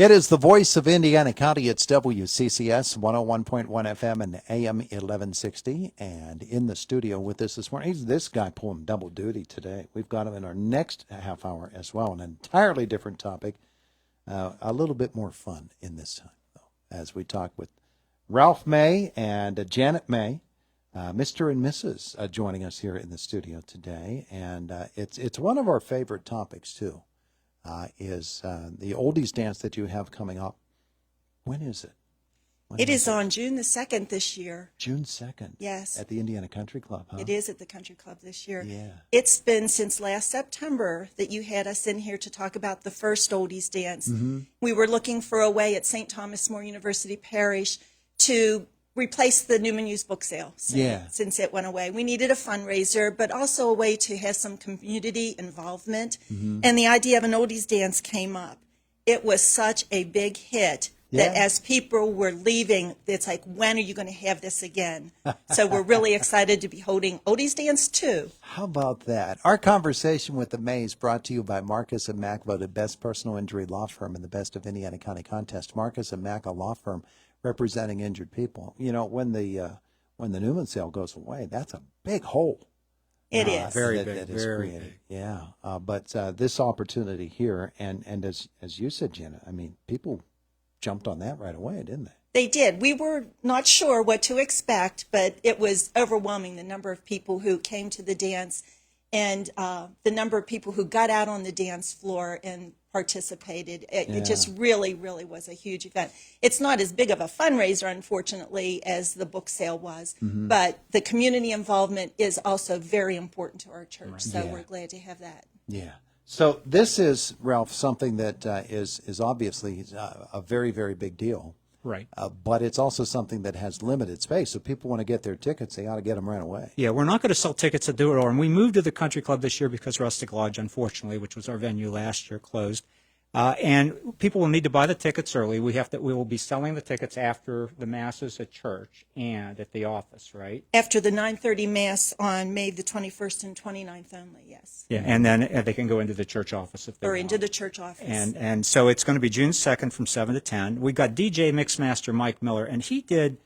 It is the voice of Indiana County. It's WCCS 101.1 FM and AM 1160. And in the studio with us this morning, he's this guy pulling double duty today. We've got him in our next half hour as well, an entirely different topic, a little bit more fun in this time, though, as we talk with Ralph May and Janet May, Mr. and Mrs. Joining us here in the studio today. And it's one of our favorite topics, too. Is the oldies dance that you have coming up. When is it? It is on June the 2nd this year. June 2nd? Yes. At the Indiana Country Club, huh? It is at the Country Club this year. Yeah. It's been since last September that you had us in here to talk about the first oldies dance. Mm-hmm. We were looking for a way at St. Thomas More University Parish to replace the Newman Used Book Sale since it went away. We needed a fundraiser, but also a way to have some community involvement. Mm-hmm. And the idea of an oldies dance came up. It was such a big hit that as people were leaving, it's like, when are you going to have this again? So we're really excited to be holding oldies dance too. How about that? Our conversation with the Mays brought to you by Marcus & Mack, voted best personal injury law firm in the Best of Indiana County contest. Marcus & Mack, a law firm representing injured people. You know, when the Newman sale goes away, that's a big hole. It is very big, very big. Yeah, but this opportunity here, and as you said, Jenna, I mean, people jumped on that right away, didn't they? They did. We were not sure what to expect, but it was overwhelming, the number of people who came to the dance and the number of people who got out on the dance floor and participated. It just really, really was a huge event. It's not as big of a fundraiser, unfortunately, as the book sale was, but the community involvement is also very important to our church, so we're glad to have that. Yeah. So this is, Ralph, something that is obviously a very, very big deal. Right. But it's also something that has limited space. So people want to get their tickets, they ought to get them right away. Yeah, we're not going to sell tickets at Do It All. And we moved to the Country Club this year because Rustic Lodge, unfortunately, which was our venue last year, closed. And people will need to buy the tickets early. We will be selling the tickets after the masses at church and at the office, right? After the 9:30 Mass on May the 21st and 29th only, yes. Yeah, and then they can go into the church office if they want. Or into the church office. And so it's going to be June 2nd from 7 to 10. We got DJ Mixmaster Mike Miller, and he did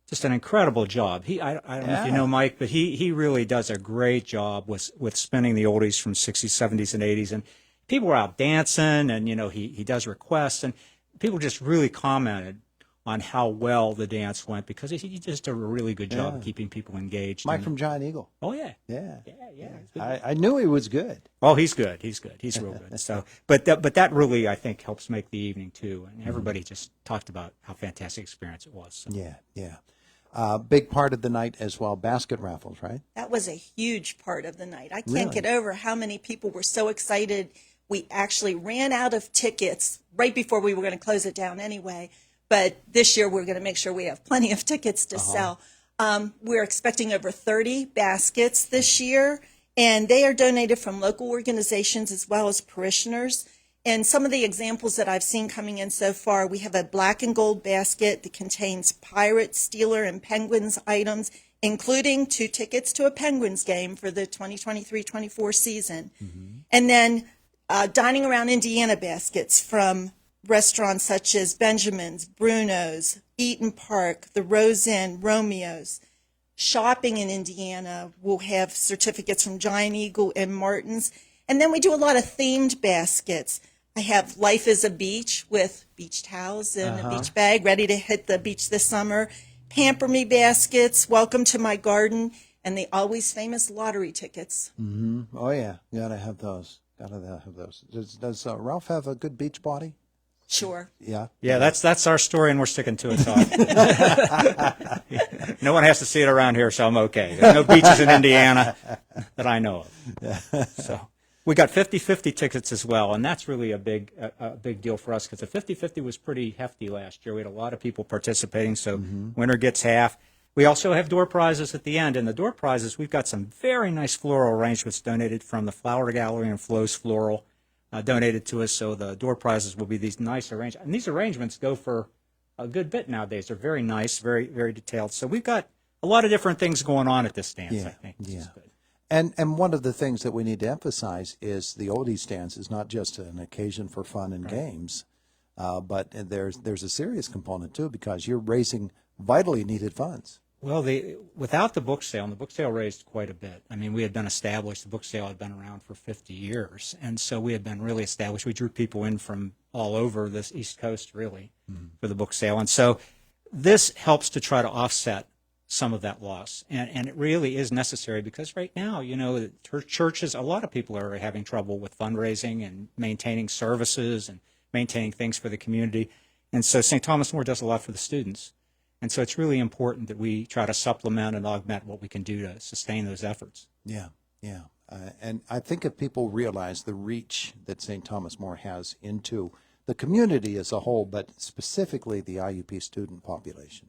just an incredible job. I don't know if you know Mike, but he really does a great job with spinning the oldies from 60s, 70s, and 80s. And people were out dancing, and, you know, he does requests, and people just really commented on how well the dance went because he just did a really good job of keeping people engaged. Mike from Giant Eagle. Oh, yeah. Yeah. I knew he was good. Oh, he's good. He's real good. So, but that really, I think, helps make the evening, too. And everybody just talked about how fantastic experience it was. So. Yeah. Big part of the night as well, basket raffles, right? That was a huge part of the night. I can't get over how many people were so excited. We actually ran out of tickets right before we were going to close it down anyway. But this year we're going to make sure we have plenty of tickets to sell. We're expecting over 30 baskets this year, and they are donated from local organizations as well as parishioners. And some of the examples that I've seen coming in so far, we have a black and gold basket that contains Pirate, Steeler, and Penguins items, including 2 tickets to a Penguins game for the 2023-24 season. And then dining around Indiana baskets from restaurants such as Benjamin's, Bruno's, Eaton Park, the Rose Inn, Romeo's. Shopping in Indiana will have certificates from Giant Eagle and Martin's. And then we do a lot of themed baskets. I have Life is a Beach with beach towels and a beach bag, ready to hit the beach this summer. Pamper Me baskets, Welcome to My Garden, and the always famous lottery tickets. Oh, yeah. Gotta have those. Does Ralph have a good beach body? Sure. Yeah. Yeah, that's our story, and we're sticking to it. So no one has to see it around here, so I'm okay. There's no beaches in Indiana that I know of. So we got 50-50 tickets as well, and that's really a big deal for us because the 50-50 was pretty hefty last year. We had a lot of people participating, so winner gets half. We also have door prizes at the end, and the door prizes, we've got some very nice floral arrangements donated from the Flower Gallery and Flo's Floral. Donated to us, so the door prizes will be these nice arrangements. And these arrangements go for a good bit nowadays. They're very nice, very, very detailed. So we've got a lot of different things going on at this dance, I think. Which is good. And one of the things that we need to emphasize is the oldies dance is not just an occasion for fun and games. but there's a serious component too, because you're raising vitally needed funds. Well, without the book sale, and the book sale raised quite a bit. I mean, we had been established. The book sale had been around for 50 years, and so we had been really established. We drew people in from all over this East Coast, really, for the book sale. And so this helps to try to offset some of that loss. And it really is necessary because right now, churches, a lot of people are having trouble with fundraising and maintaining services and maintaining things for the community. And so St. Thomas More does a lot for the students. And so it's really important that we try to supplement and augment what we can do to sustain those efforts. Yeah, yeah. And I think if people realize the reach that St. Thomas More has into the community as a whole, but specifically the IUP student population,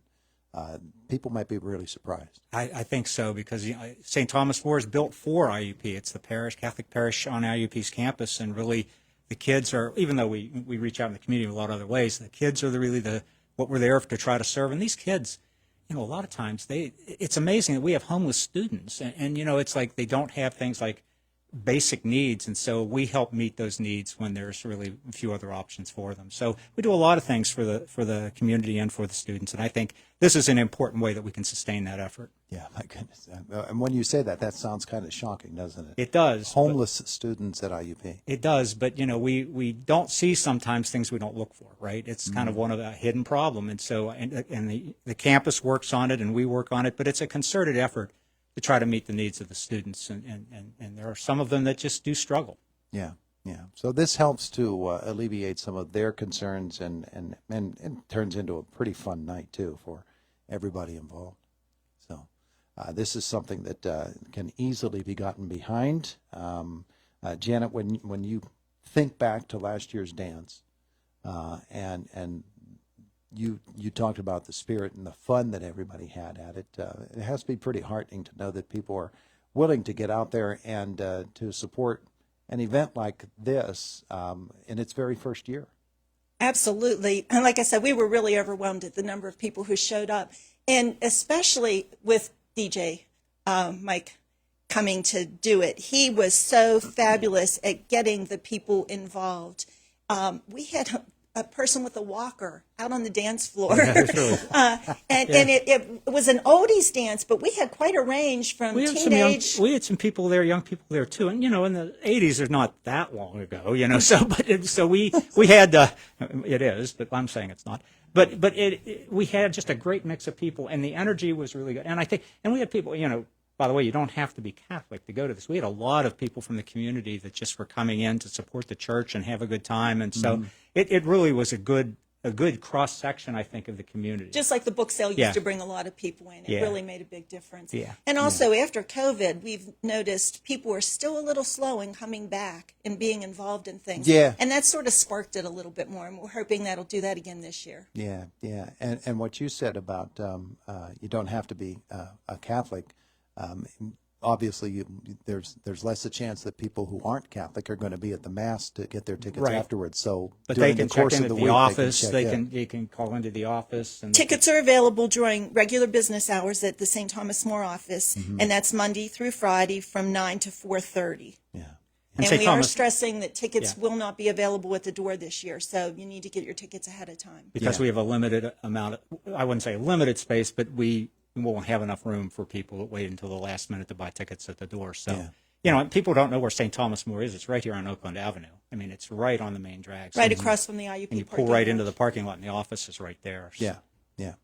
people might be really surprised. I think so, because St. Thomas More is built for IUP. It's the parish, Catholic parish on IUP's campus, and really the kids are, even though we reach out in the community in a lot of other ways, the kids are really what we're there to try to serve. And these kids, a lot of times it's amazing that we have homeless students, and it's like they don't have things like basic needs, and so we help meet those needs when there's really a few other options for them. So we do a lot of things for the community and for the students, and I think this is an important way that we can sustain that effort. Yeah, my goodness. And when you say that sounds kind of shocking, doesn't it? It does. Homeless students at IUP. It does, but we don't see sometimes things we don't look for, right? It's kind of one of the hidden problem, and so and the campus works on it and we work on it, but it's a concerted effort to try to meet the needs of the students, and there are some of them that just do struggle. Yeah, yeah. So this helps to alleviate some of their concerns, and it turns into a pretty fun night too for everybody involved. So this is something that can easily be gotten behind. Janet, when you think back to last year's dance, and you talked about the spirit and the fun that everybody had at it. It has to be pretty heartening to know that people are willing to get out there and to support an event like this in its very first year. Absolutely. And like I said, we were really overwhelmed at the number of people who showed up, and especially with DJ Mike coming to do it. He was so fabulous at getting the people involved. We had a person with a walker out on the dance floor. And it was an oldies dance, but we had quite a range from teenage. We had some people there, young people there too. And, in the 80s is not that long ago, so we had, it is, but I'm saying it's not. But we had just a great mix of people, and the energy was really good. And we had people, by the way, you don't have to be Catholic to go to this. We had a lot of people from the community that just were coming in to support the church and have a good time. And so it really was a good cross section, I think, of the community. Just like the book sale used to bring a lot of people in. It really made a big difference. Yeah. And also after COVID, we've noticed people are still a little slow in coming back and being involved in things. Yeah. And that sort of sparked it a little bit more, and we're hoping that'll do that again this year. Yeah, yeah. And what you said about you don't have to be a Catholic. Obviously, there's less a chance that people who aren't Catholic are going to be at the Mass to get their tickets afterwards. So, but they can check in at the office. They can call into the office. And tickets are available during regular business hours at the St. Thomas More office, and that's Monday through Friday from 9 to 4:30. Yeah. And we are stressing that tickets will not be available at the door this year, so you need to get your tickets ahead of time. Because we have a limited amount I wouldn't say a limited space, but we won't have enough room for people that wait until the last minute to buy tickets at the door. So, people don't know where St. Thomas More is. It's right here on Oakland Avenue. I mean, it's right on the main drag. Right across from the IUP and you pull right into the parking lot, and the office is right there. So. Yeah.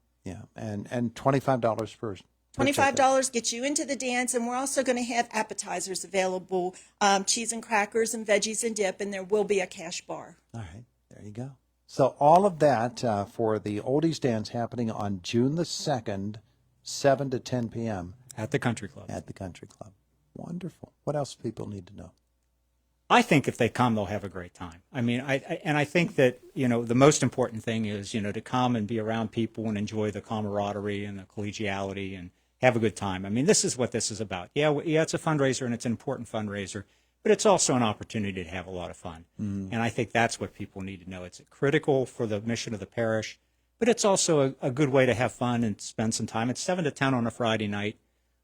And $25 for $25 gets you into the dance, and we're also going to have appetizers available, cheese and crackers and veggies and dip, and there will be a cash bar. All right, there you go. So all of that for the Oldies Dance happening on June the 2nd, 7 to 10 p.m. At the Country Club. At the Country Club. Wonderful. What else people need to know? I think if they come, they'll have a great time. I mean, I think that, the most important thing is, to come and be around people and enjoy the camaraderie and the collegiality and have a good time. I mean, this is what this is about. Yeah, it's a fundraiser, and it's an important fundraiser, but it's also an opportunity to have a lot of fun. And I think that's what people need to know. It's critical for the mission of the parish, but it's also a good way to have fun and spend some time. It's 7 to 10 on a Friday night,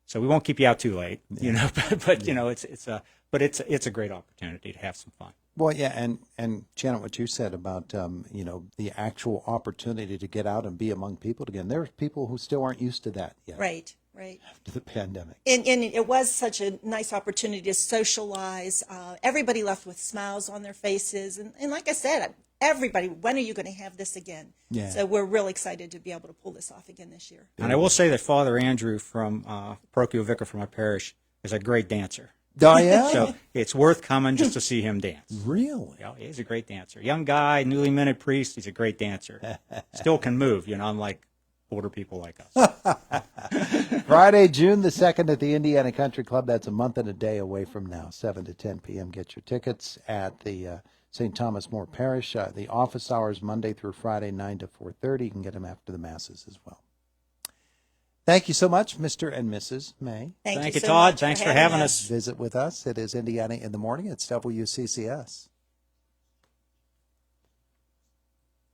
so we won't keep you out too late, but it's a great opportunity to have some fun. Well, yeah, and Janet, what you said about the actual opportunity to get out and be among people again. There's people who still aren't used to that yet Right, right. after the pandemic. And it was such a nice opportunity to socialize. Everybody left with smiles on their faces. And like I said, everybody, when are you going to have this again? Yeah. So we're real excited to be able to pull this off again this year. And I will say that Father Andrew from parochial vicar from my parish is a great dancer. Oh, yeah? So it's worth coming just to see him dance. Really? Yeah, he's a great dancer. Young guy, newly minted priest. He's a great dancer. Still can move, unlike older people like us. Friday, June the 2nd at the Indiana Country Club. That's a month and a day away from now, 7 to 10 p.m. Get your tickets at the St. Thomas More Parish. The office hours Monday through Friday, 9 to 4:30. You can get them after the Masses as well. Thank you so much, Mr. and Mrs. May. Thank you, so Todd. much Thanks for having us. Visit with us. It is Indiana in the Morning. It's WCCS.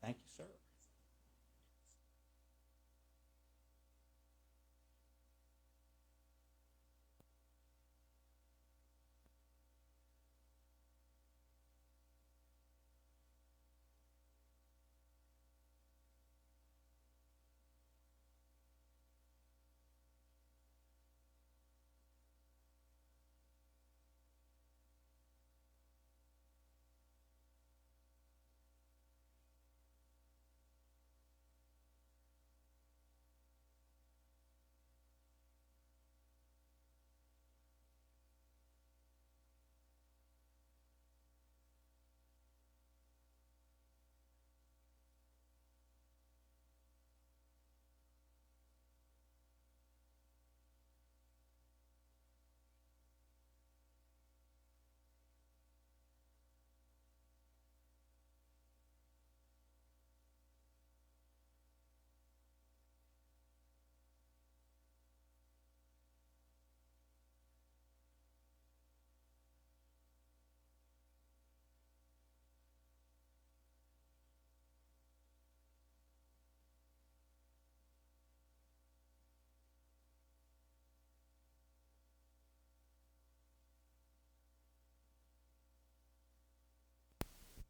Thank you, sir.